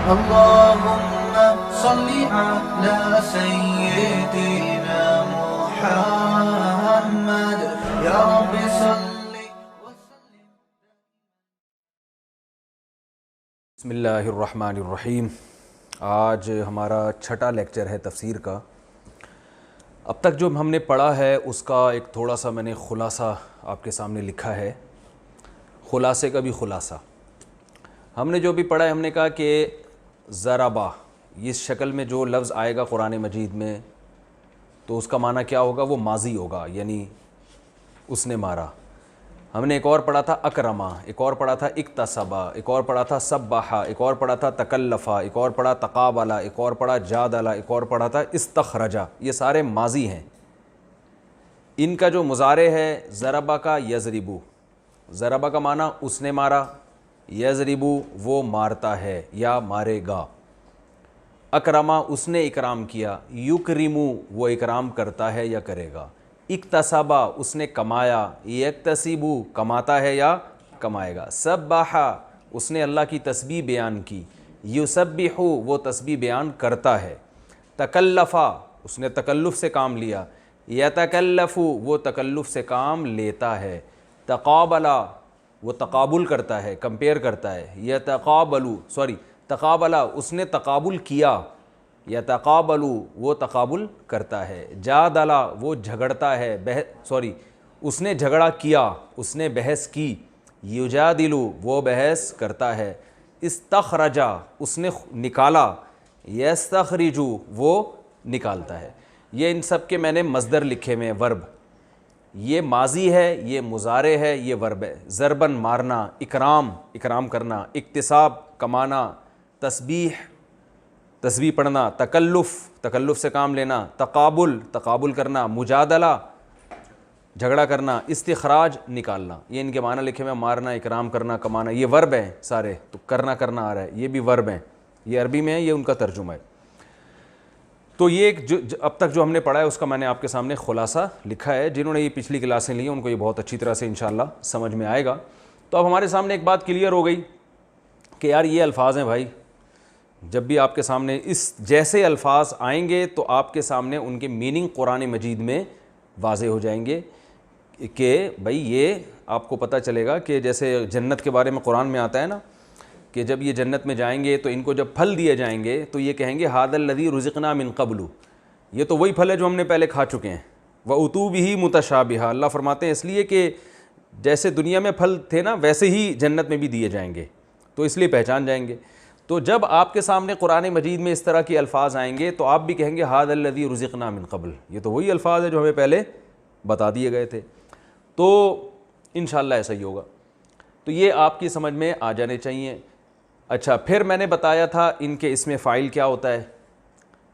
اللهم صل على سيدنا محمد یا رب صل وسلم. بسم اللہ الرحمن الرحیم. آج ہمارا چھٹا لیکچر ہے تفسیر کا. اب تک جو ہم نے پڑھا ہے اس کا ایک تھوڑا سا میں نے خلاصہ آپ کے سامنے لکھا ہے. خلاصے کا بھی خلاصہ. ہم نے جو بھی پڑھا ہے ہم نے کہا کہ ضربہ اس شکل میں جو لفظ آئے گا قرآن مجید میں تو اس کا معنی کیا ہوگا؟ وہ ماضی ہوگا، یعنی اس نے مارا. ہم نے ایک اور پڑھا تھا اکرما، ایک اور پڑھا تھا اکتسبا، ایک اور پڑھا تھا سبحا، ایک اور پڑھا تھا تکلفا، ایک اور پڑھا تقابلا، ایک اور پڑھا جادلا، ایک اور پڑھا تھا استخرجا. یہ سارے ماضی ہیں. ان کا جو مضارع ہے ضربہ کا یضربو، ضربہ کا معنی اس نے مارا، یضربو وہ مارتا ہے یا مارے گا. اکرما اس نے اکرام کیا، یکرمو وہ اکرام کرتا ہے یا کرے گا. اکتسبا اس نے کمایا، یکتسبو کماتا ہے یا کمائے گا. سبحا اس نے اللہ کی تسبیح بیان کی، یسبحو وہ تسبیح بیان کرتا ہے. تکلفا اس نے تکلف سے کام لیا، یتکلفو وہ تکلف سے کام لیتا ہے. تقابلا وہ تقابل کرتا ہے، کمپیئر کرتا ہے. تقابلا اس نے تقابل کیا، یتقابلو وہ تقابل کرتا ہے. جادلا وہ جھگڑتا ہے، اس نے جھگڑا کیا، اس نے بحث کی. یجادلو وہ بحث کرتا ہے. استخرجا اس نے نکالا، یستخرجو وہ نکالتا ہے. یہ ان سب کے میں نے مصدر لکھے میں ورب. یہ ماضی ہے، یہ مضارع ہے، یہ ورب ہے. ضربن مارنا، اکرام اکرام کرنا، اکتساب کمانا، تسبیح تسبیح پڑھنا، تکلف تکلف سے کام لینا، تقابل تقابل کرنا، مجادلہ جھگڑا کرنا، استخراج نکالنا. یہ ان کے معنی لکھے میں مارنا، اکرام کرنا، کمانا. یہ ورب ہیں سارے. تو کرنا آ رہا ہے، یہ بھی ورب ہیں. یہ عربی میں ہے، یہ ان کا ترجمہ ہے. تو یہ ایک جو اب تک جو ہم نے پڑھا ہے اس کا میں نے آپ کے سامنے خلاصہ لکھا ہے. جنہوں نے یہ پچھلی کلاسیں لی ہیں ان کو یہ بہت اچھی طرح سے انشاءاللہ سمجھ میں آئے گا. تو اب ہمارے سامنے ایک بات کلیئر ہو گئی کہ یار یہ الفاظ ہیں بھائی، جب بھی آپ کے سامنے اس جیسے الفاظ آئیں گے تو آپ کے سامنے ان کے میننگ قرآن مجید میں واضح ہو جائیں گے کہ بھائی یہ آپ کو پتہ چلے گا کہ جیسے جنت کے بارے میں قرآن میں آتا ہے نا کہ جب یہ جنت میں جائیں گے تو ان کو جب پھل دیے جائیں گے تو یہ کہیں گے ھذا الذی رزقنا من قبل، یہ تو وہی پھل ہے جو ہم نے پہلے کھا چکے ہیں. وَأُتُوا بِهِ مُتَشَابِهًا اللہ فرماتے ہیں اس لیے کہ جیسے دنیا میں پھل تھے نا ویسے ہی جنت میں بھی دیے جائیں گے، تو اس لیے پہچان جائیں گے. تو جب آپ کے سامنے قرآن مجید میں اس طرح کے الفاظ آئیں گے تو آپ بھی کہیں گے ھذا الذی رزقنا من قبل، یہ تو وہی الفاظ ہے جو ہمیں پہلے بتا دیے گئے تھے. تو انشاءاللہ ایسا ہی ہوگا. تو یہ آپ کی سمجھ میں آ جانے چاہیے. اچھا پھر میں نے بتایا تھا ان کے اسم فاعل کیا ہوتا ہے.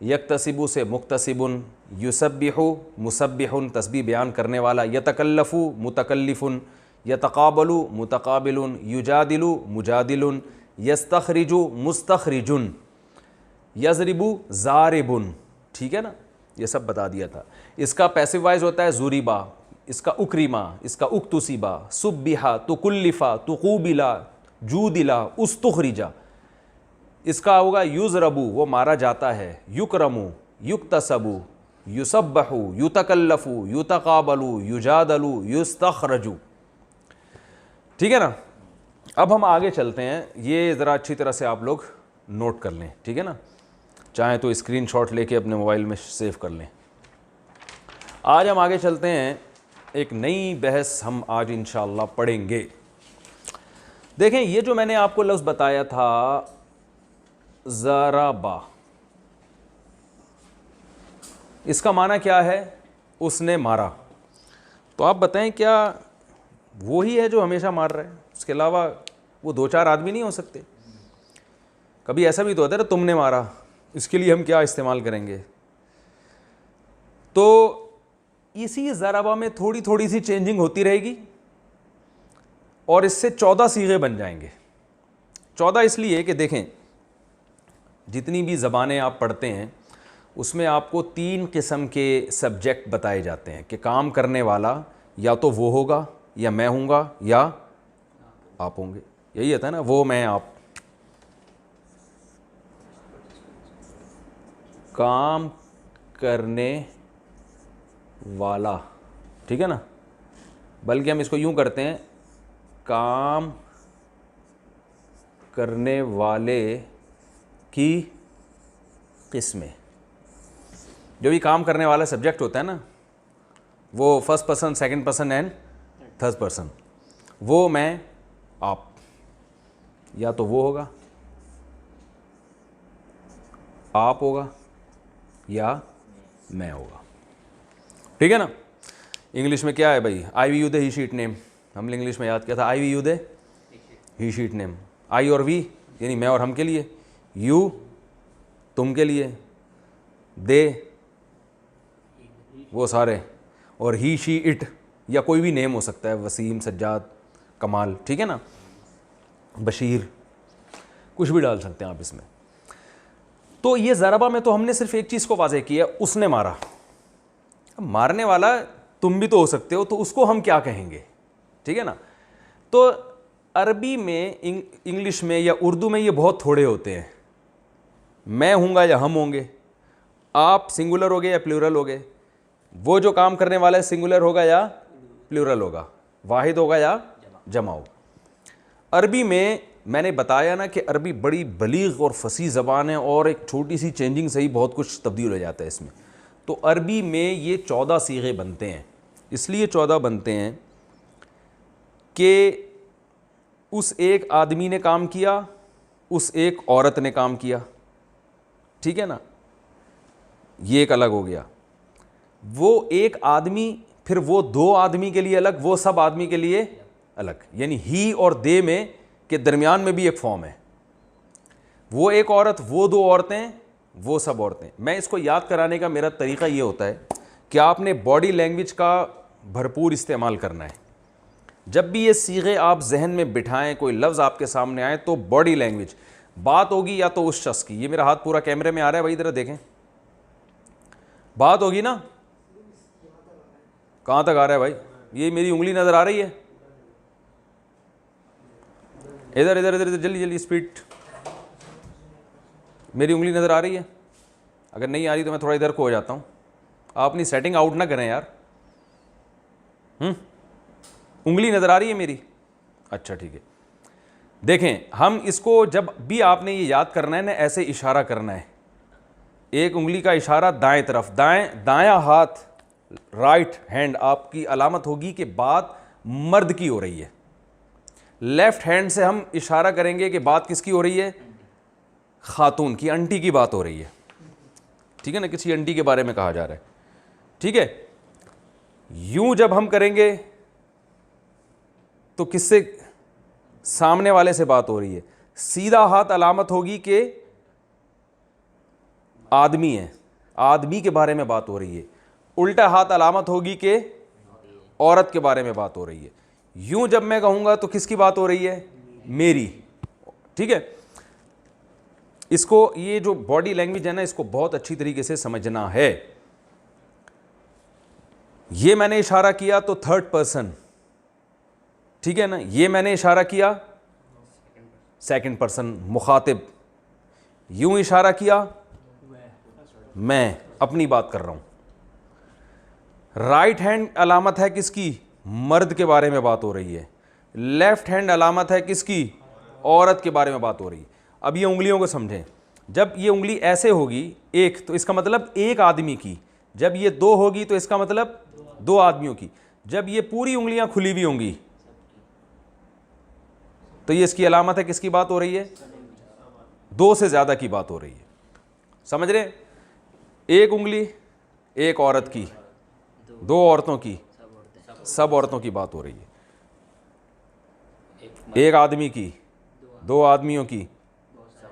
یکتسبو سے مکتسبن، یسبحو مسبحن تسبیح بیان کرنے والا، یتکلفو متکلفن، یتقابلو متقابلن، یجادلو مجادلن، یستخرجو مستخرجن، یضربو ضاربن. ٹھیک ہے نا، یہ سب بتا دیا تھا. اس کا پیسو وائز ہوتا ہے ضربا، اس کا اکرما، اس کا اکتسبا، سبحا، تکلفا، تقوبلا، جودلا، استخرجا. اس کا ہوگا یضربو وہ مارا جاتا ہے، یکرمو یکتسبو، یسبحو یتکلفو، یتقابلو، یجادلو، یستخرجو. ٹھیک ہے نا. اب ہم آگے چلتے ہیں. یہ ذرا اچھی طرح سے آپ لوگ نوٹ کر لیں، ٹھیک ہے نا. چاہیں تو اسکرین شاٹ لے کے اپنے موبائل میں سیو کر لیں. آج ہم آگے چلتے ہیں. ایک نئی بحث ہم آج انشاءاللہ پڑھیں گے. دیکھیں یہ جو میں نے آپ کو لفظ بتایا تھا ضربا، اس کا معنی کیا ہے؟ اس نے مارا. تو آپ بتائیں کیا وہی ہے جو ہمیشہ مار رہا ہے؟ اس کے علاوہ وہ دو چار آدمی نہیں ہو سکتے؟ کبھی ایسا بھی تو ہوتا ہے تم نے مارا، اس کے لیے ہم کیا استعمال کریں گے؟ تو اسی ضربہ میں تھوڑی تھوڑی سی چینجنگ ہوتی رہے گی اور اس سے 14 صیغے بن جائیں گے. 14 اس لیے کہ دیکھیں جتنی بھی زبانیں آپ پڑھتے ہیں اس میں آپ کو 3 قسم کے سبجیکٹ بتائے جاتے ہیں کہ کام کرنے والا یا تو وہ ہوگا، یا میں ہوں گا، یا آپ ہوں گے. یہی ہوتا ہے نا، وہ میں آپ. کام کرنے والا, ٹھیک ہے نا, بلکہ ہم اس کو یوں کرتے ہیں, کام کرنے والے کی قسمیں. جو بھی کام کرنے والا سبجیکٹ ہوتا ہے نا, وہ first person, second person and third person, وہ میں, آپ, یا تو وہ ہوگا, آپ ہوگا, یا میں ہوگا, ٹھیک ہے نا. انگلش میں کیا ہے بھائی, آئی وی یو دے ہی شیٹ نیم, ہم نے انگلش میں یاد کیا تھا, آئی وی یو دے ہی شیٹ نیم. آئی اور وی یعنی میں اور ہم کے لیے, یو تم کے لیے, دے وہ سارے, اور ہی شی اٹ یا کوئی بھی نیم ہو سکتا ہے, وسیم, سجاد, کمال, ٹھیک ہے نا, بشیر, کچھ بھی ڈال سکتے ہیں آپ اس میں. تو یہ ضربہ میں تو ہم نے صرف ایک چیز کو واضح کیا, اس نے مارا. مارنے والا تم بھی تو ہو سکتے ہو, تو اس کو ہم کیا کہیں گے, ٹھیک ہے نا. تو عربی میں, انگلش میں یا اردو میں یہ بہت تھوڑے ہوتے ہیں. میں ہوں گا یا ہم ہوں گے, آپ سنگولر ہوگے یا پلورل ہوگے, وہ جو کام کرنے والا ہے سنگولر ہوگا یا پلورل ہوگا, واحد ہوگا یا جمع ہوگا. عربی میں نے بتایا نا کہ عربی بڑی بلیغ اور فصیح زبان ہے, اور ایک چھوٹی سی چینجنگ سے ہی بہت کچھ تبدیل ہو جاتا ہے اس میں. تو عربی میں یہ 14 صیغے بنتے ہیں. اس لیے 14 بنتے ہیں کہ اس ایک آدمی نے کام کیا, اس ایک عورت نے کام کیا, ٹھیک ہے نا, یہ ایک الگ ہو گیا. وہ ایک آدمی, پھر وہ 2 آدمی کے لیے الگ, وہ سب آدمی کے لیے الگ, یعنی ہی اور دے میں کے درمیان میں بھی ایک فارم ہے. وہ ایک عورت, وہ 2 عورتیں, وہ سب عورتیں. میں اس کو یاد کرانے کا میرا طریقہ یہ ہوتا ہے کہ آپ نے باڈی لینگویج کا بھرپور استعمال کرنا ہے. جب بھی یہ صیغے آپ ذہن میں بٹھائیں, کوئی لفظ آپ کے سامنے آئے, تو باڈی لینگویج بات ہوگی یا تو اس شخص کی, یہ میرا ہاتھ پورا کیمرے میں آ رہا ہے بھائی, ذرا دیکھیں, بات ہوگی نا, کہاں تک آ رہا ہے بھائی, یہ میری انگلی نظر آ رہی ہے, ادھر ادھر ادھر جلدی جلدی اسپیڈ, میری انگلی نظر آ رہی ہے, اگر نہیں آ رہی تو میں تھوڑا ادھر کو ہو جاتا ہوں. آپ اپنی سیٹنگ آؤٹ نہ کریں یار. انگلی نظر آ رہی ہے میری, اچھا ٹھیک ہے. دیکھیں, ہم اس کو جب بھی آپ نے یہ یاد کرنا ہے نا, ایسے اشارہ کرنا ہے, ایک انگلی کا اشارہ دائیں طرف, دایاں ہاتھ, رائٹ ہینڈ آپ کی علامت ہوگی کہ بات مرد کی ہو رہی ہے. لیفٹ ہینڈ سے ہم اشارہ کریں گے کہ بات کس کی ہو رہی ہے, خاتون کی, انٹی کی بات ہو رہی ہے, ٹھیک ہے نا, کسی انٹی کے بارے میں کہا جا رہا ہے, ٹھیک ہے. یوں جب ہم کریں گے تو کس سے, سامنے والے سے بات ہو رہی ہے. سیدھا ہاتھ علامت ہوگی کہ آدمی ہے, آدمی کے بارے میں بات ہو رہی ہے. الٹا ہاتھ علامت ہوگی کہ عورت کے بارے میں بات ہو رہی ہے. یوں جب میں کہوں گا تو کس کی بات ہو رہی ہے, میری, ٹھیک ہے. اس کو, یہ جو باڈی لینگویج ہے نا, اس کو بہت اچھی طریقے سے سمجھنا ہے. یہ میں نے اشارہ کیا تو تھرڈ پرسن, ٹھیک ہے نا, یہ میں نے اشارہ کیا سیکنڈ پرسن مخاطب, یوں اشارہ کیا میں اپنی بات کر رہا ہوں. رائٹ ہینڈ علامت ہے کس کی, مرد کے بارے میں بات ہو رہی ہے. لیفٹ ہینڈ علامت ہے کس کی, عورت کے بارے میں بات ہو رہی ہے. اب یہ انگلیوں کو سمجھیں, جب یہ انگلی ایسے ہوگی ایک, تو اس کا مطلب ایک آدمی کی. جب یہ 2 ہوگی تو اس کا مطلب 2 آدمیوں کی. جب یہ پوری انگلیاں کھلی ہوئی ہوں گی تو یہ اس کی علامت ہے کس کی بات ہو رہی ہے, 2 سے زیادہ کی بات ہو رہی ہے. سمجھ رہے, ایک انگلی ایک عورت کی, 2 عورتوں کی, سب عورتوں کی بات ہو رہی ہے. ایک آدمی کی, 2 آدمیوں کی,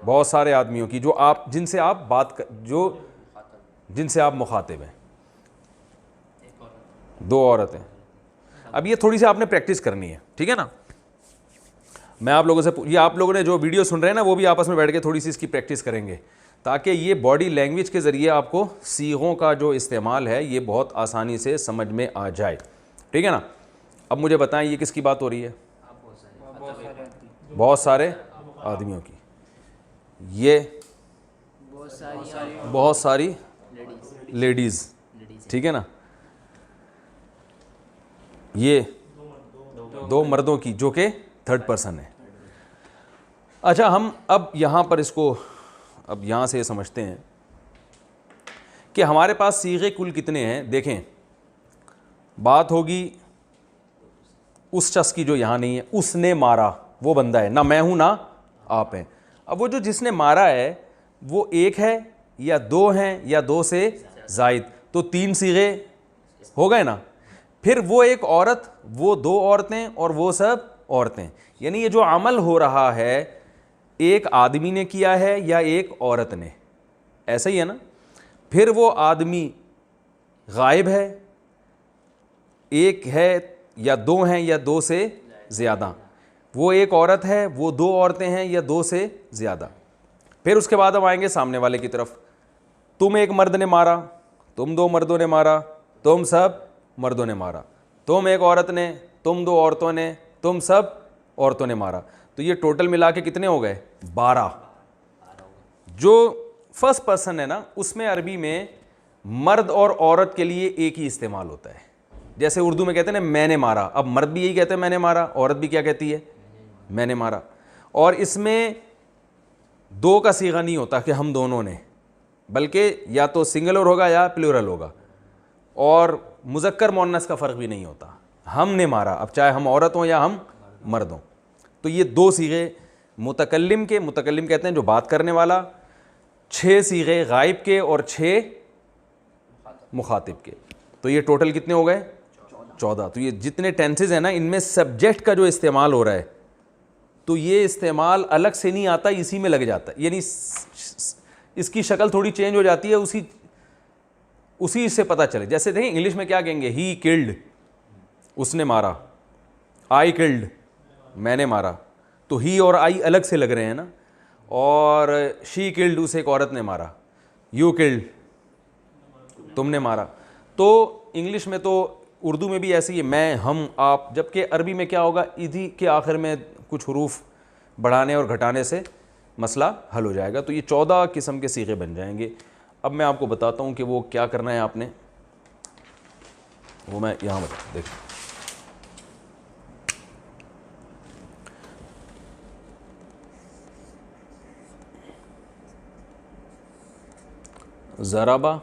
بہت سارے آدمیوں کی, جو آپ, جن سے آپ بات, جن سے آپ مخاطب ہیں. 2 عورتیں. اب یہ تھوڑی سی آپ نے پریکٹس کرنی ہے, ٹھیک ہے نا. میں آپ لوگوں سے, یہ آپ لوگوں نے جو ویڈیو سن رہے ہیں نا, وہ بھی آپس میں بیٹھ کے تھوڑی سی اس کی پریکٹس کریں گے, تاکہ یہ باڈی لینگویج کے ذریعے آپ کو صیغوں کا جو استعمال ہے یہ بہت آسانی سے سمجھ میں آ جائے, ٹھیک ہے نا. اب مجھے بتائیں یہ کس کی بات ہو رہی ہے, بہت سارے آدمیوں کی. یہ بہت ساری لیڈیز, ٹھیک ہے نا, یہ دو مردوں کی جو کہ تھرڈ پرسن ہے. اچھا ہم اب یہاں پر اس کو اب یہاں سے یہ سمجھتے ہیں کہ ہمارے پاس صیغے کل کتنے ہیں. دیکھیں بات ہوگی اس شخص کی جو یہاں نہیں ہے, اس نے مارا, وہ بندہ ہے, نہ میں ہوں نہ آپ ہیں. اب وہ جو جس نے مارا ہے وہ ایک ہے یا دو ہیں یا دو سے زائد, تو تین صیغے ہو گئے نا. پھر وہ ایک عورت, وہ دو عورتیں اور وہ سب عورتیں, یعنی یہ جو عمل ہو رہا ہے ایک آدمی نے کیا ہے یا ایک عورت نے, ایسا ہی ہے نا. پھر وہ آدمی غائب ہے, ایک ہے یا دو ہیں یا دو سے زیادہ, وہ ایک عورت ہے, وہ دو عورتیں ہیں یا دو سے زیادہ. پھر اس کے بعد ہم آئیں گے سامنے والے کی طرف. تم ایک مرد نے مارا, تم دو مردوں نے مارا, تم سب مردوں نے مارا, تم ایک عورت نے, تم دو عورتوں نے, تم سب عورتوں نے مارا. تو یہ ٹوٹل ملا کے کتنے ہو گئے؟ 12. جو فرسٹ پرسن ہے نا اس میں عربی میں مرد اور عورت کے لیے ایک ہی استعمال ہوتا ہے. جیسے اردو میں کہتے ہیں نا میں نے مارا, اب مرد بھی یہی کہتے ہیں میں نے مارا, عورت بھی کیا کہتی ہے میں نے مارا. اور اس میں دو کا صیغہ نہیں ہوتا کہ ہم دونوں نے, بلکہ یا تو سنگولر ہوگا یا پلورل ہوگا, اور مذکر مؤنث کا فرق بھی نہیں ہوتا, ہم نے مارا, اب چاہے ہم عورت ہوں یا ہم مرد ہوں. تو یہ دو صیغے متکلم کے, متکلم کہتے ہیں جو بات کرنے والا, 6 صیغے غائب کے اور 6 مخاطب کے. تو یہ ٹوٹل کتنے ہو گئے؟ 14. تو یہ جتنے ٹینسز ہیں نا ان میں سبجیکٹ کا جو استعمال ہو رہا ہے تو یہ استعمال الگ سے نہیں آتا, اسی میں لگ جاتا ہے, یعنی اس کی شکل تھوڑی چینج ہو جاتی ہے اسی سے پتہ چلے. جیسے دیکھیں انگلش میں کیا کہیں گے, ہی کلڈ, اس نے مارا, آئی کلڈ, میں نے مارا. تو ہی اور آئی الگ سے لگ رہے ہیں نا, اور شی کلڈ, اسے ایک عورت نے مارا, یو کلڈ, تم نے مارا. تو انگلش میں تو اردو میں بھی ایسی ہے میں, ہم, آپ, جبکہ عربی میں کیا ہوگا ادھی کے آخر میں کچھ حروف بڑھانے اور گھٹانے سے مسئلہ حل ہو جائے گا. تو یہ 14 قسم کے صیغے بن جائیں گے. اب میں آپ کو بتاتا ہوں کہ وہ کیا کرنا ہے آپ نے, وہ میں یہاں دیکھ. ضربہ,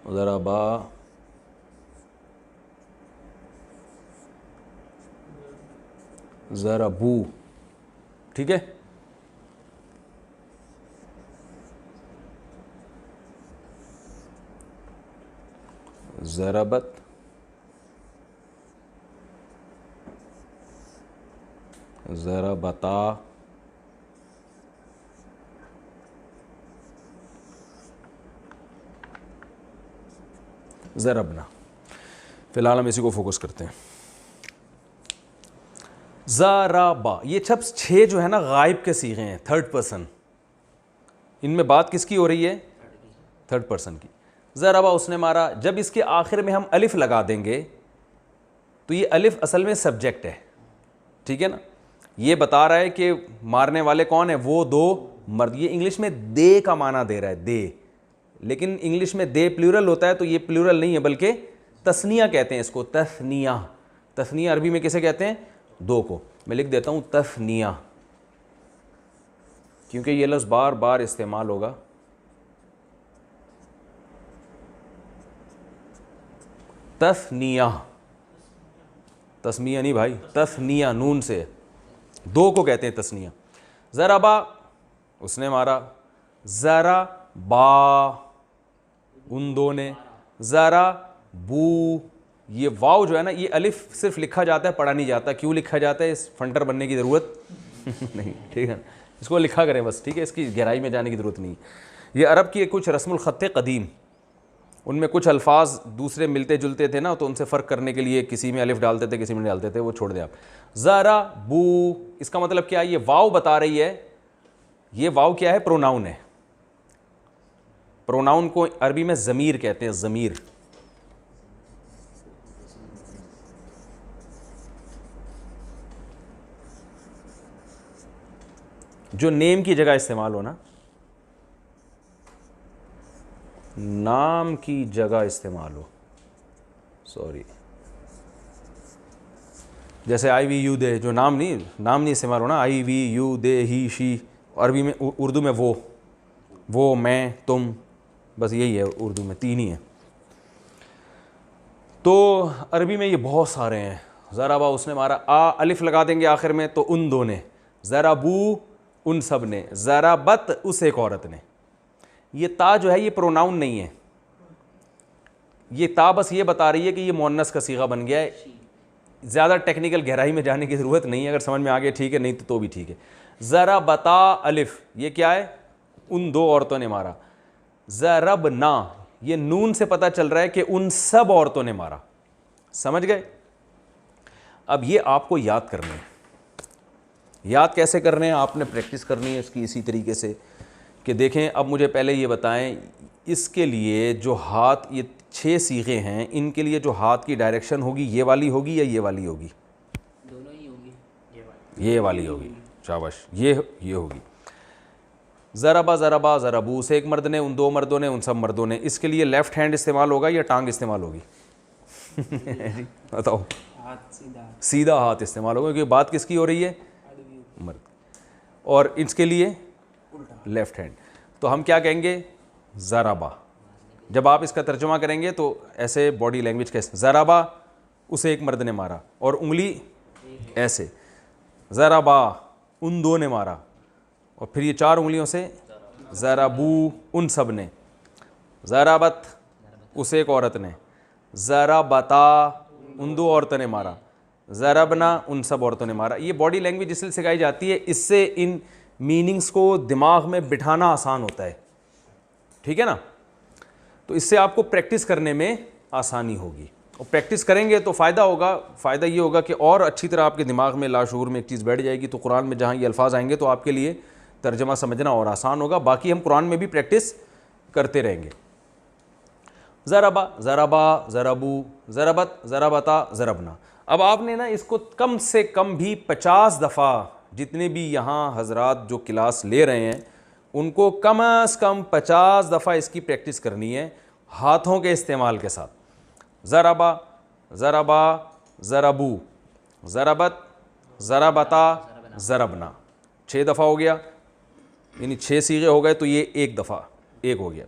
ضربا, ضربو, ٹھیک ہے. ضربت, ضربتا, ضربنا. فی الحال ہم اسی کو فوکس کرتے ہیں. ضربا, یہ سب 6 جو ہے نا غائب کے صیغے ہیں, تھرڈ پرسن. ان میں بات کس کی ہو رہی ہے؟ تھرڈ پرسن کی. ضربا, اس نے مارا. جب اس کے آخر میں ہم الف لگا دیں گے تو یہ الف اصل میں سبجیکٹ ہے, ٹھیک ہے نا. یہ بتا رہا ہے کہ مارنے والے کون ہیں, وہ دو مرد. یہ انگلش میں دے کا معنی دے رہا ہے, دے, لیکن انگلش میں دے پلورل ہوتا ہے, تو یہ پلورل نہیں ہے بلکہ تثنیہ کہتے ہیں اس کو, تثنیہ. تثنیہ عربی میں کسے کہتے ہیں؟ دو کو. میں لکھ دیتا ہوں تثنیہ, کیونکہ یہ لفظ بار بار استعمال ہوگا. تثنیہ, تسمیہ نہیں بھائی, تثنیہ نون سے, دو کو کہتے ہیں تثنیہ. ضربا, اس نے مارا. ضربا, ان دو نے. ضربو, یہ واو جو ہے نا یہ الف صرف لکھا جاتا ہے, پڑھا نہیں جاتا. کیوں لکھا جاتا ہے؟ اس فنٹر بننے کی ضرورت نہیں, ٹھیک ہے. اس کو لکھا کریں بس, ٹھیک ہے, اس کی گہرائی میں جانے کی ضرورت نہیں. یہ عرب کی کچھ رسم الخط قدیم, ان میں کچھ الفاظ دوسرے ملتے جلتے تھے نا, تو ان سے فرق کرنے کے لیے کسی میں الف ڈالتے تھے کسی میں ڈالتے تھے, وہ چھوڑ دیں آپ. ضربو, اس کا مطلب کیا ہے؟ یہ واو بتا رہی ہے. یہ واو کیا ہے؟ پروناؤن ہے. پروناؤن کو عربی میں ضمیر کہتے ہیں, ضمیر. جو نیم کی جگہ استعمال ہونا, نام کی جگہ استعمال ہو, سوری, جیسے آئی وی یو دے, جو نام نہیں استعمال ہونا, آئی وی یو دے ہی شی, عربی میں اردو میں وہ میں تم, بس یہی ہے اردو میں, تین ہی ہیں. تو عربی میں یہ بہت سارے ہیں. ضربا اس نے مارا, الف لگا دیں گے آخر میں تو ان دو نے, ضربو ان سب نے, ضربت اس ایک عورت نے. یہ تا جو ہے یہ پروناؤن نہیں ہے, یہ تا بس یہ بتا رہی ہے کہ یہ مؤنث کا صیغہ بن گیا ہے. زیادہ ٹیکنیکل گہرائی میں جانے کی ضرورت نہیں ہے, اگر سمجھ میں آ گیا ٹھیک ہے, نہیں تو بھی ٹھیک ہے. ضربتا الف, یہ کیا ہے, ان دو عورتوں نے مارا. ضربنا, یہ نون سے پتہ چل رہا ہے کہ ان سب عورتوں نے مارا. سمجھ گئے؟ اب یہ آپ کو یاد کرنے ہیں. یاد کیسے کرنے ہیں, آپ نے پریکٹس کرنی ہے اس کی اسی طریقے سے کہ دیکھیں. اب مجھے پہلے یہ بتائیں, اس کے لیے جو ہاتھ, یہ 6 صیغے ہیں, ان کے لیے جو ہاتھ کی ڈائریکشن ہوگی یہ والی ہوگی یا یہ والی ہوگی؟ دونوں ہی ہوگی. یہ والی ہوگی. شاباش, یہ ہوگی. ضربا ضربا ضربو, سے ایک مرد نے, ان دو مردوں نے, ان سب مردوں نے. اس کے لیے لیفٹ ہینڈ استعمال ہوگا یا ٹانگ استعمال ہوگی؟ بتاؤ. سیدھا ہاتھ استعمال ہوگا کیونکہ بات کس کی ہو رہی ہے؟ مرد. اور اس کے لیے لیفٹ ہینڈ. تو ہم کیا کہیں گے؟ ضربا. جب آپ اس کا ترجمہ کریں گے تو ایسے باڈی لینگویج کیسے, ضربا اسے ایک مرد نے مارا, اور انگلی ایسے, ضربا ان دو نے مارا, اور پھر یہ 4 انگلیوں سے ضربو ان سب نے, ضربت اسے ایک عورت نے, ضربتا ان دو عورتوں نے مارا, ضربنا ان سب عورتوں نے مارا. یہ باڈی لینگویج اس لیے سکھائی جاتی ہے, اس سے ان میننگز کو دماغ میں بٹھانا آسان ہوتا ہے. ٹھیک ہے نا؟ تو اس سے آپ کو پریکٹس کرنے میں آسانی ہوگی, اور پریکٹس کریں گے تو فائدہ ہوگا. فائدہ یہ ہوگا کہ اور اچھی طرح آپ کے دماغ میں لاشعور میں ایک چیز بیٹھ جائے گی, تو قرآن میں جہاں یہ الفاظ آئیں گے تو آپ کے لیے ترجمہ سمجھنا اور آسان ہوگا. باقی ہم قرآن میں بھی پریکٹس کرتے رہیں گے. ضربا ضربا ضربو, ضربت ضربتا ضربنا. اب آپ نے نا اس کو کم سے کم بھی 50 دفعہ, جتنے بھی یہاں حضرات جو کلاس لے رہے ہیں ان کو کم از کم 50 دفعہ اس کی پریکٹس کرنی ہے ہاتھوں کے استعمال کے ساتھ. ضربا ضربا ضربو, ضربت ضربتا ضربنا. 6 دفعہ ہو گیا, یعنی 6 صیغے ہو گئے, تو یہ ایک دفعہ ایک ہو گیا.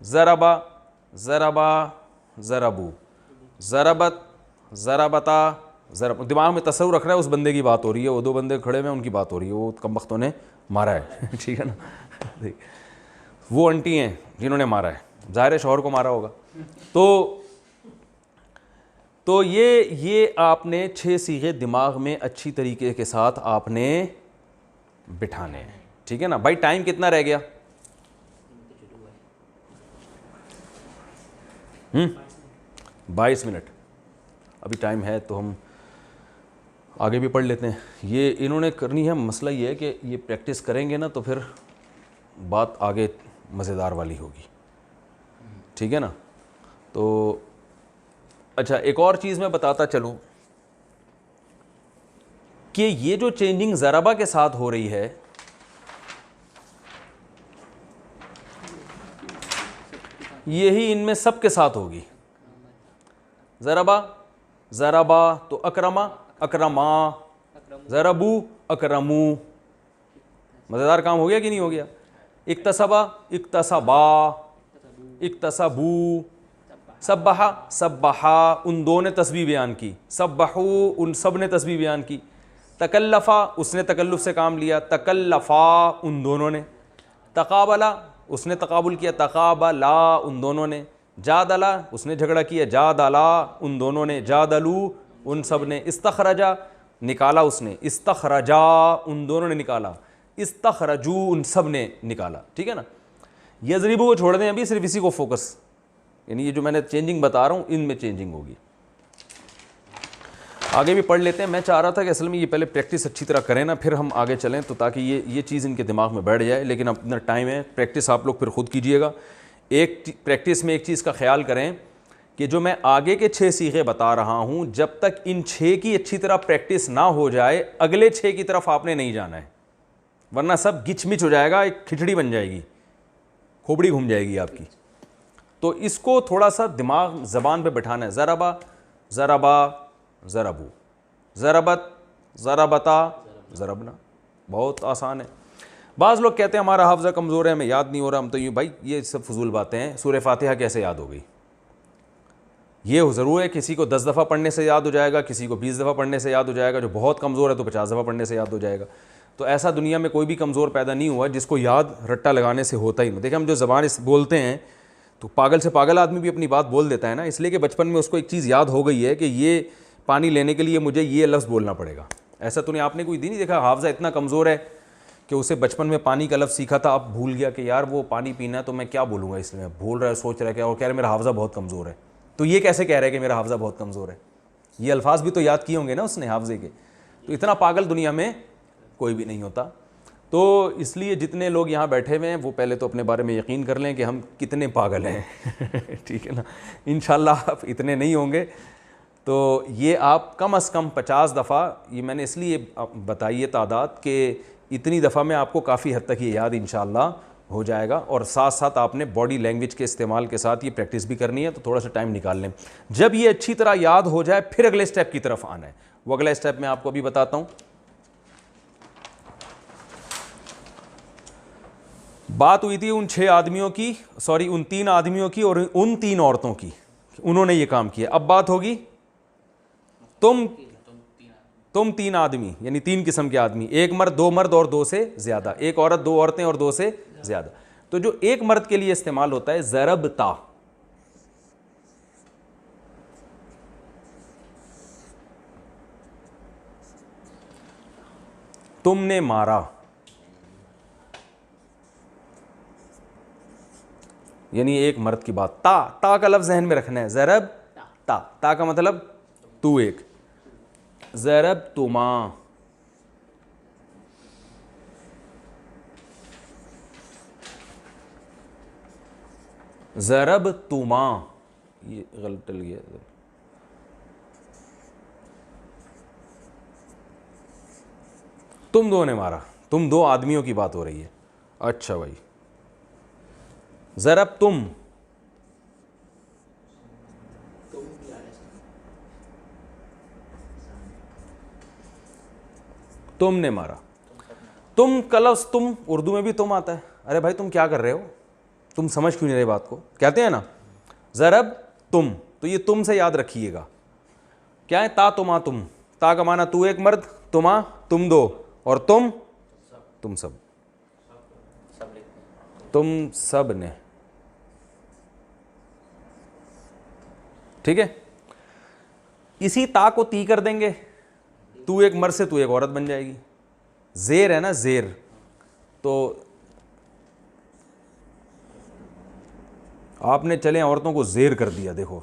ضربا ضربا ضربو, ضربت ضربتا ضرب. دماغ میں تصور رکھنا ہے اس بندے کی بات ہو رہی ہے, وہ 2 بندے کھڑے ہیں ان کی بات ہو رہی ہے, وہ کم بختوں نے مارا ہے. ٹھیک ہے نا؟ وہ انٹی ہیں جنہوں نے مارا ہے, ظاہر ہے شوہر کو مارا ہوگا. تو یہ آپ نے 6 صیغے دماغ میں اچھی طریقے کے ساتھ آپ نے بٹھانے ہیں. ٹھیک ہے نا بھائی؟ ٹائم کتنا رہ گیا؟ 22 منٹ ابھی ٹائم ہے, تو ہم آگے بھی پڑھ لیتے ہیں. یہ انہوں نے کرنی ہے. مسئلہ یہ ہے کہ یہ پریکٹس کریں گے نا تو پھر بات آگے مزیدار والی ہوگی. ٹھیک ہے نا؟ تو اچھا, ایک اور چیز میں بتاتا چلوں کہ یہ جو چینجنگ ضربہ کے ساتھ ہو رہی ہے, یہی ان میں سب کے ساتھ ہوگی. ضربا ضربا تو اکرما اکرما, ضربو اکرمو. مزیدار کام ہو گیا کہ نہیں ہو گیا؟ اکتسبا اکتسبا اکتسبو, سبحا سبحا ان دو نے تسبیح بیان کی, سبحو ان سب نے تسبیح بیان کی. تکلفا اس نے تکلف سے کام لیا, تکلفا ان دونوں نے. تقابلا اس نے تقابل کیا, تقابلا ان دونوں نے. جادلا اس نے جھگڑا کیا, جادلا ان دونوں نے. جادلو ان سب نے. استخرجا نکالا اس نے, استخرجا ان دونوں نے نکالا. استخرجو ان سب نے نکالا. ٹھیک ہے نا؟ یضربو کو چھوڑ دیں ابھی, صرف اسی کو فوکس, یعنی یہ جو میں نے چینجنگ بتا رہا ہوں ان میں چینجنگ ہوگی. آگے بھی پڑھ لیتے ہیں. میں چاہ رہا تھا کہ اصل میں یہ پہلے پریکٹس اچھی طرح کریں نا, پھر ہم آگے چلیں, تو تاکہ یہ چیز ان کے دماغ میں بیٹھ جائے. لیکن اپنا ٹائم ہے, پریکٹس آپ لوگ پھر خود کیجئے گا. ایک پریکٹس میں ایک چیز کا خیال کریں کہ جو میں آگے کے 6 صیغے بتا رہا ہوں, جب تک ان 6 کی اچھی طرح پریکٹس نہ ہو جائے اگلے 6 کی طرف آپ نے نہیں جانا ہے. ورنہ سب گچ مچ ہو جائے گا, ایک کھچڑی بن جائے گی, کھوپڑی گھوم جائے گی آپ کی. تو اس کو تھوڑا سا دماغ زبان پہ بٹھانا ہے. ضربا ضربا ضربو, ضربت ضربتا ضربنا, بہت آسان ہے. بعض لوگ کہتے ہیں ہمارا حافظہ کمزور ہے, ہمیں یاد نہیں ہو رہا, ہم تو بھائی یہ سب فضول باتیں ہیں. سورہ فاتحہ کیسے یاد ہو گئی؟ یہ ضرور ہے کسی کو 10 دفعہ پڑھنے سے یاد ہو جائے گا, کسی کو 20 دفعہ پڑھنے سے یاد ہو جائے گا, جو بہت کمزور ہے تو 50 دفعہ پڑھنے سے یاد ہو جائے گا. تو ایسا دنیا میں کوئی بھی کمزور پیدا نہیں ہوا جس کو یاد رٹا لگانے سے ہوتا ہی نہیں. دیکھیں ہم جو زبان بولتے ہیں تو پاگل سے پاگل آدمی بھی اپنی بات بول دیتا ہے نا, اس لیے کہ بچپن میں اس کو ایک چیز یاد ہو گئی ہے کہ یہ پانی لینے کے لیے مجھے یہ لفظ بولنا پڑے گا. ایسا تو نہیں, آپ نے کوئی دن نہیں دیکھا حافظہ اتنا کمزور ہے کہ اسے بچپن میں پانی کا لفظ سیکھا تھا, اب بھول گیا کہ یار وہ پانی پینا ہے تو میں کیا بولوں گا, اس میں بھول رہا ہے, سوچ رہا ہے کہ, اور کہہ رہے میرا حافظہ بہت کمزور ہے. تو یہ کیسے کہہ رہا ہے کہ میرا حافظہ بہت کمزور ہے؟ یہ الفاظ بھی تو یاد کیے ہوں گے نا اس نے حافظے کے. تو اتنا پاگل دنیا میں کوئی بھی نہیں ہوتا. تو اس لیے جتنے لوگ یہاں بیٹھے ہوئے ہیں وہ پہلے تو اپنے بارے میں یقین کر لیں کہ ہم کتنے پاگل ہیں. ٹھیک ہے نا, انشاءاللہ آپ اتنے نہیں ہوں گے. تو یہ آپ کم از کم 50 دفعہ, یہ میں نے اس لیے بتائی ہے تعداد کہ اتنی دفعہ میں آپ کو کافی حد تک یہ یاد انشاءاللہ ہو جائے گا. اور ساتھ ساتھ آپ نے باڈی لینگویج کے استعمال کے ساتھ یہ پریکٹس بھی کرنی ہے, تو تھوڑا سا ٹائم نکال لیں. جب یہ اچھی طرح یاد ہو جائے پھر اگلے اسٹیپ کی طرف آنا ہے. وہ اگلا اسٹیپ میں آپ کو ابھی بتاتا ہوں. بات ہوئی تھی ان 6 آدمیوں کی, ان 3 آدمیوں کی اور ان 3 عورتوں کی, انہوں نے یہ کام کیا. اب بات ہوگی تم 3 آدمی, یعنی 3 قسم کے آدمی, 1 مرد 2 مرد اور 2 سے زیادہ, 1 عورت 2 عورتیں اور 2 سے زیادہ. تو جو ایک مرد کے لیے استعمال ہوتا ہے ضربتا, تم نے مارا, یعنی ایک مرد کی بات. تا کا لفظ ذہن میں رکھنا ہے, ضرب تا کا مطلب تو ایک, ضرب تما, ضرب تما, یہ غلط ڈل گیا, تم 2 نے مارا, تم 2 آدمیوں کی بات ہو رہی ہے. اچھا بھائی, ضرب تم نے مارا. تم کا لفظ تم اردو میں بھی تم آتا ہے. ارے بھائی تم کیا کر رہے ہو, تم سمجھ کیوں نہیں رہے بات کو, کہتے ہیں نا ضرب تم, تو یہ تم سے یاد رکھیے گا. کیا ہے تا تما تم, تا کا معنی تو ایک مرد, تما تم 2, اور تم سب, تم سب نے. ٹھیک ہے, اسی تا کو تی کر دیں گے, تو ایک مرد سے تو ایک عورت بن جائے گی. زیر ہے نا, زیر, تو آپ نے چلیں عورتوں کو زیر کر دیا. دیکھو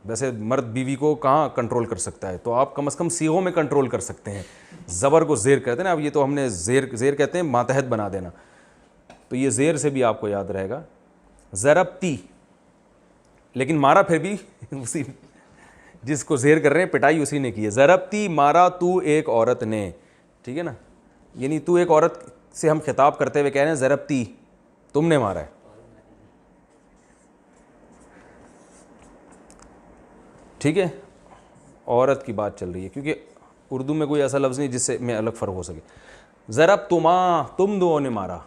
ویسے مرد بیوی کو کہاں کنٹرول کر سکتا ہے, تو آپ کم از کم صیغوں میں کنٹرول کر سکتے ہیں. زبر کو زیر کہتے ہیں نا, اب یہ تو ہم نے زیر کہتے ہیں ماتحت بنا دینا, تو یہ زیر سے بھی آپ کو یاد رہے گا. ضربتی, لیکن مارا پھر بھی اسی, جس کو زیر کر رہے ہیں پٹائی اسی نے کی ہے. ضربتی مارا تو ایک عورت نے. ٹھیک ہے نا, یعنی تو ایک عورت سے ہم خطاب کرتے ہوئے کہہ رہے ہیں ضربتی, تم نے مارا ہے. ٹھیک ہے, عورت کی بات چل رہی ہے کیونکہ اردو میں کوئی ایسا لفظ نہیں جس سے میں الگ فرق ہو سکے. ضرب تما, تم 2 نے مارا.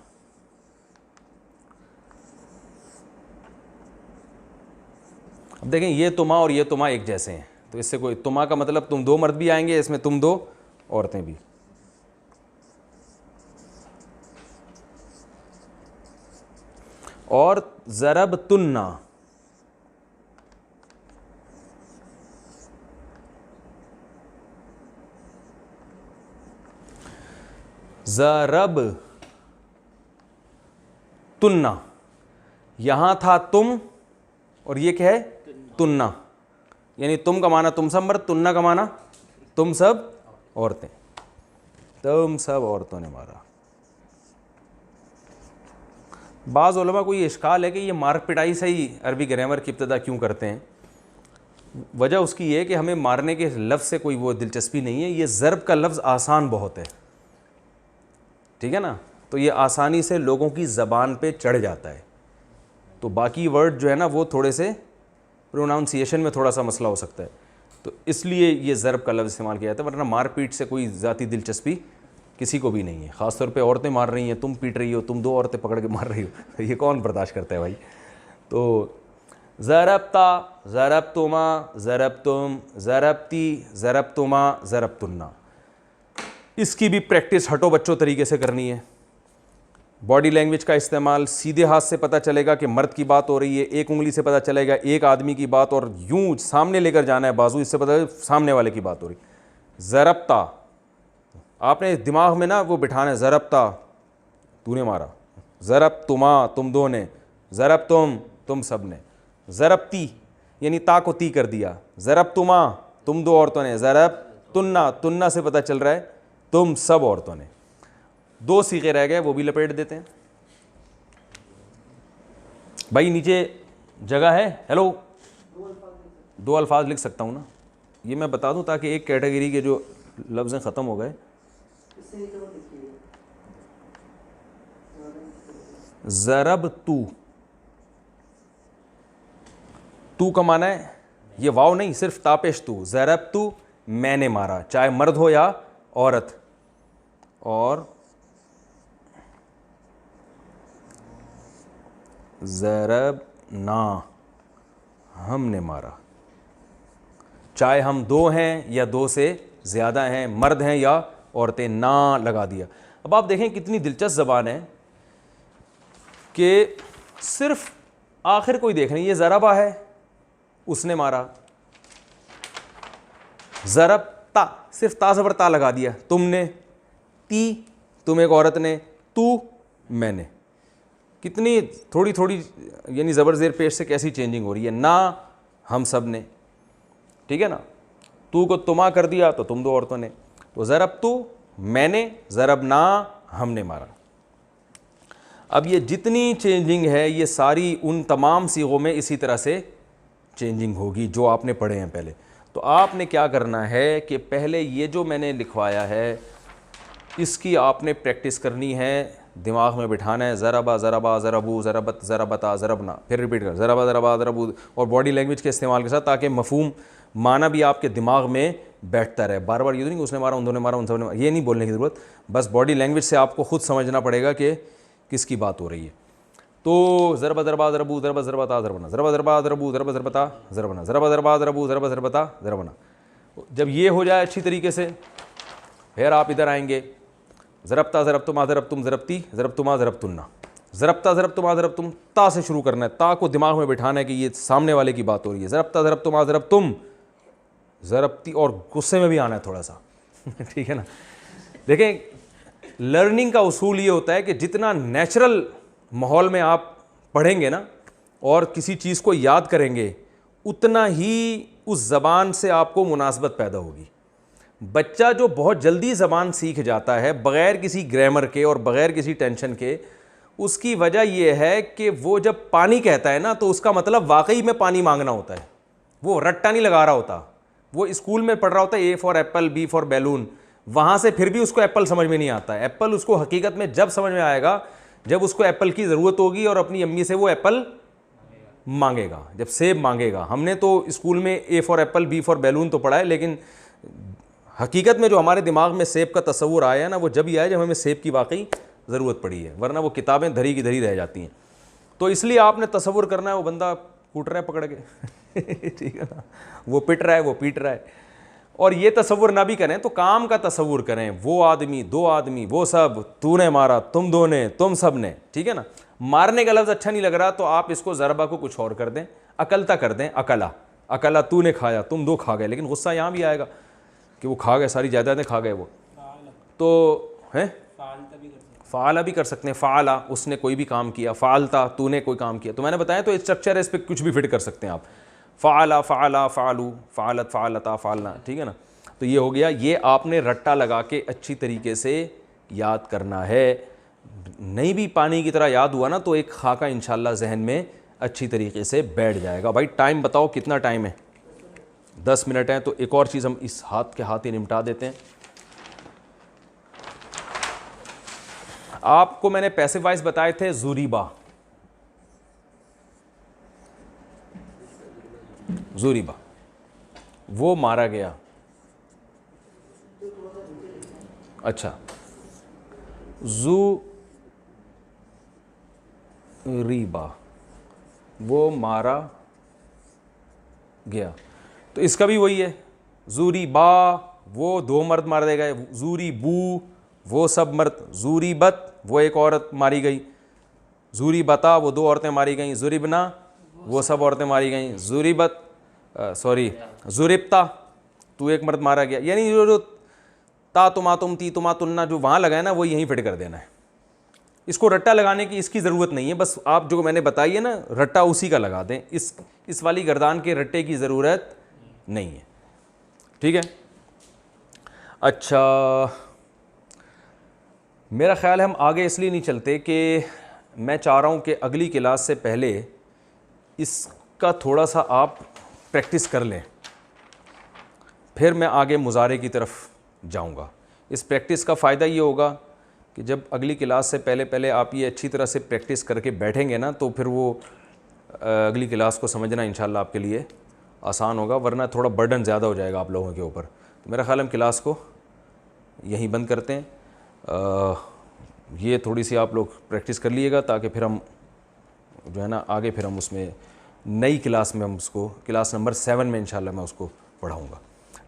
اب دیکھیں یہ تما اور یہ تما ایک جیسے ہیں, تو اس سے کوئی, تما کا مطلب تم 2 مرد بھی آئیں گے, اس میں تم 2 عورتیں بھی. اور ضرب تننا, ضرب تننا, یہاں تھا تم اور یہ کیا ہے تننا, یعنی تم کا معنی تم سب مرد, تننا کا معنی تم سب عورتیں. تم سب عورتوں نے مارا. بعض علماء کو یہ اشکال ہے کہ یہ مار پٹائی سے ہی عربی گرامر کی ابتدا کیوں کرتے ہیں. وجہ اس کی یہ ہے کہ ہمیں مارنے کے لفظ سے کوئی وہ دلچسپی نہیں ہے, یہ ضرب کا لفظ آسان بہت ہے. ٹھیک ہے نا, تو یہ آسانی سے لوگوں کی زبان پہ چڑھ جاتا ہے. تو باقی ورڈ جو ہے نا وہ تھوڑے سے پروناؤنسیشن میں تھوڑا سا مسئلہ ہو سکتا ہے, تو اس لیے یہ ضرب کا لفظ استعمال کیا جاتا ہے, ورنہ مار پیٹ سے کوئی ذاتی دلچسپی کسی کو بھی نہیں ہے. خاص طور پہ عورتیں مار رہی ہیں, تم پیٹ رہی ہو, تم 2 عورتیں پکڑ کے مار رہی ہو, یہ کون برداشت کرتا ہے بھائی. تو ضربتا, ضربتما, ضربتم, ضربتی, ضربتما, ضربتنا, اس کی بھی پریکٹس ہٹو بچوں طریقے سے کرنی ہے. باڈی لینگویج کا استعمال, سیدھے ہاتھ سے پتہ چلے گا کہ مرد کی بات ہو رہی ہے, ایک انگلی سے پتہ چلے گا ایک آدمی کی بات, اور یوں سامنے لے کر جانا ہے بازو, اس سے پتہ چلے سامنے والے کی بات ہو رہی. ضربتا, آپ نے دماغ میں نا وہ بٹھانا ہے, ضربتا تو نے مارا, ضربتما تم 2 نے, ضربتم تم سب نے, ضربتی یعنی تا کو تی کر دیا, ضربتما تم 2 عورتوں نے, ضربتنا تننا سے پتہ چل رہا ہے تم سب عورتوں نے. 2 صیغے رہ گئے, وہ بھی لپیٹ دیتے ہیں. بھائی نیچے جگہ ہے, ہیلو, 2 الفاظ لکھ سکتا ہوں نا, یہ میں بتا دوں تاکہ ایک کیٹیگری کے جو لفظ ختم ہو گئے. ضرب تو کا معنی ہے یہ واو نہیں, صرف تاپیش تو, ضرب تو میں نے مارا, چاہے مرد ہو یا عورت. اور ضربنا ہم نے مارا, چاہے ہم 2 ہیں یا 2 سے زیادہ ہیں, مرد ہیں یا عورتیں, نا لگا دیا. اب آپ دیکھیں کتنی دلچسپ زبان ہے کہ صرف آخر کوئی دیکھ نہیں, یہ ضربہ ہے, اس نے مارا, ضرب تا, صرف تا زبر تا لگا دیا, تم نے, تی تم ایک عورت نے, تو میں نے. کتنی تھوڑی تھوڑی یعنی زبر زیر پیش سے کیسی چینجنگ ہو رہی ہے. نا ہم سب نے, ٹھیک ہے نا, تو کو تما کر دیا تو تم 2 عورتوں نے. تو ضرب تو میں نے, ضربنا ہم نے مارا. اب یہ جتنی چینجنگ ہے یہ ساری ان تمام صیغوں میں اسی طرح سے چینجنگ ہوگی جو آپ نے پڑھے ہیں پہلے. تو آپ نے کیا کرنا ہے کہ پہلے یہ جو میں نے لکھوایا ہے اس کی آپ نے پریکٹس کرنی ہے, دماغ میں بٹھانا ہے. ضربا ضربا ضربو ضربت ضربتا ضربنا, پھر ریپیٹ کر, ضربا ضربا ضربو, اور باڈی لینگویج کے استعمال کے ساتھ, تاکہ مفہوم معنی بھی آپ کے دماغ میں بیٹھتا رہے. بار بار یہ نہیں کہ اس نے مارا, ان 2 نے مارا, ان سب نے مارا, یہ نہیں بولنے کی ضرورت. بس باڈی لینگویج سے آپ کو خود سمجھنا پڑے گا کہ کس کی بات ہو رہی ہے. تو ضربا ضربا ضربو ضربا ضربتا ضربنا, ضربا ضربا ضربو ضربا ضربتا ضربنا, ضربا ضربا ضربو ضربا ضربتا ضربنا. جب یہ ہو جائے اچھی طریقے سے, پھر آپ ادھر آئیں گے, ضربتا ضربتما ضربتم ضربتی ضربتما ضربتنا, ضربتا ضربتما ضربتم, تا سے شروع کرنا ہے, تا کو دماغ میں بٹھانا ہے کہ یہ سامنے والے کی بات ہو رہی ہے. ضربتا ضربتما ضربتم ضربتی, اور غصے میں بھی آنا ہے تھوڑا سا, ٹھیک ہے نا. دیکھیں لرننگ کا اصول یہ ہوتا ہے کہ جتنا نیچرل ماحول میں آپ پڑھیں گے نا اور کسی چیز کو یاد کریں گے, اتنا ہی اس زبان سے آپ کو مناسبت پیدا ہوگی. بچہ جو بہت جلدی زبان سیکھ جاتا ہے بغیر کسی گرامر کے اور بغیر کسی ٹینشن کے, اس کی وجہ یہ ہے کہ وہ جب پانی کہتا ہے نا تو اس کا مطلب واقعی میں پانی مانگنا ہوتا ہے, وہ رٹا نہیں لگا رہا ہوتا. وہ اسکول میں پڑھ رہا ہوتا ہے A for apple, B for balloon, وہاں سے پھر بھی اس کو ایپل سمجھ میں نہیں آتا ہے. ایپل اس کو حقیقت میں جب سمجھ میں آئے گا جب اس کو ایپل کی ضرورت ہوگی اور اپنی امی سے وہ ایپل مانگے گا, جب سیب مانگے گا. ہم نے تو اسکول میں A for apple, B for balloon تو پڑھا ہے, لیکن حقیقت میں جو ہمارے دماغ میں سیب کا تصور آیا ہے نا وہ جب ہی آیا جب ہمیں سیب کی واقعی ضرورت پڑی ہے, ورنہ وہ کتابیں دھری کی دھری رہ جاتی ہیں. تو اس لیے آپ نے تصور کرنا ہے وہ بندہ کوٹ رہا ہے پکڑ کے, ٹھیک ہے نا, وہ پٹ رہا ہے, وہ پیٹ رہا ہے. اور یہ تصور نہ بھی کریں تو کام کا تصور کریں, وہ آدمی, 2 آدمی, وہ سب, تو نے مارا, تم 2 نے, تم سب نے, ٹھیک ہے نا. مارنے کا لفظ اچھا نہیں لگ رہا تو آپ اس کو ضربہ کو کچھ اور کر دیں, اکلتا کر دیں, اکلا, اکلا تو نے کھایا, تم 2 کھا گئے. لیکن غصہ یہاں بھی آئے گا کہ وہ کھا گئے, ساری جائیدادیں کھا گئے وہ. تو ہیں فعالہ بھی کر سکتے ہیں, فعالہ اس نے کوئی بھی کام کیا, فعالتا تو نے کوئی کام کیا. تو میں نے بتایا تو اسٹرکچر ہے, اس پہ کچھ بھی فٹ کر سکتے ہیں آپ. فعالہ, فعالہ, فعلو, فعلت, فعلتا, فعلنا, ٹھیک ہے نا. تو یہ ہو گیا, یہ آپ نے رٹا لگا کے اچھی طریقے سے یاد کرنا ہے. نہیں بھی پانی کی طرح یاد ہوا نا تو ایک خاکہ انشاءاللہ ذہن میں اچھی طریقے سے بیٹھ جائے گا. بھائی ٹائم بتاؤ کتنا ٹائم ہے؟ 10 منٹ ہیں. تو ایک اور چیز ہم اس ہاتھ کے ہاتھ ہی نمٹا دیتے ہیں. آپ کو میں نے پیسو وائس بتائے تھے زوریبا، زوریبا وہ مارا گیا. اچھا زوریبا وہ مارا گیا، تو اس کا بھی وہی ہے. زوری با وہ دو مرد مارے گئے، زوری بو وہ سب مرد، زوری بت وہ ایک عورت ماری گئی، زوری بتا وہ دو عورتیں ماری گئیں، زوری بنا وہ سب عورتیں ماری گئیں، زوری بت زوربتا تو ایک مرد مارا گیا. یعنی جو تا تما تم تی تما تننا جو وہاں لگا ہے نا وہ یہیں فٹ کر دینا ہے. اس کو رٹا لگانے کی اس کی ضرورت نہیں ہے، بس آپ جو میں نے بتائی ہے نا رٹا اسی کا لگا دیں، اس والی گردان کے رٹے کی ضرورت نہیں ہے. ٹھیک ہے. اچھا میرا خیال ہے ہم آگے اس لیے نہیں چلتے کہ میں چاہ رہا ہوں کہ اگلی کلاس سے پہلے اس کا تھوڑا سا آپ پریکٹس کر لیں، پھر میں آگے مضارع کی طرف جاؤں گا. اس پریکٹس کا فائدہ یہ ہوگا کہ جب اگلی کلاس سے پہلے آپ یہ اچھی طرح سے پریکٹس کر کے بیٹھیں گے نا تو پھر وہ اگلی کلاس کو سمجھنا انشاءاللہ آپ کے لیے آسان ہوگا، ورنہ تھوڑا برڈن زیادہ ہو جائے گا آپ لوگوں کے اوپر. تو میرا خیال ہم کلاس کو یہیں بند کرتے ہیں. یہ تھوڑی سی آپ لوگ پریکٹس کر لیے گا تاکہ پھر ہم جو ہے نا آگے پھر ہم اس میں نئی کلاس میں ہم اس کو کلاس نمبر 7 میں انشاءاللہ میں اس کو پڑھاؤں گا.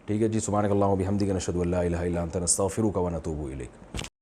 ٹھیک ہے جی. سبحانک اللہم و بحمدک نشہد ان لا الہ الا انت نستغفرک و نتوب الیک.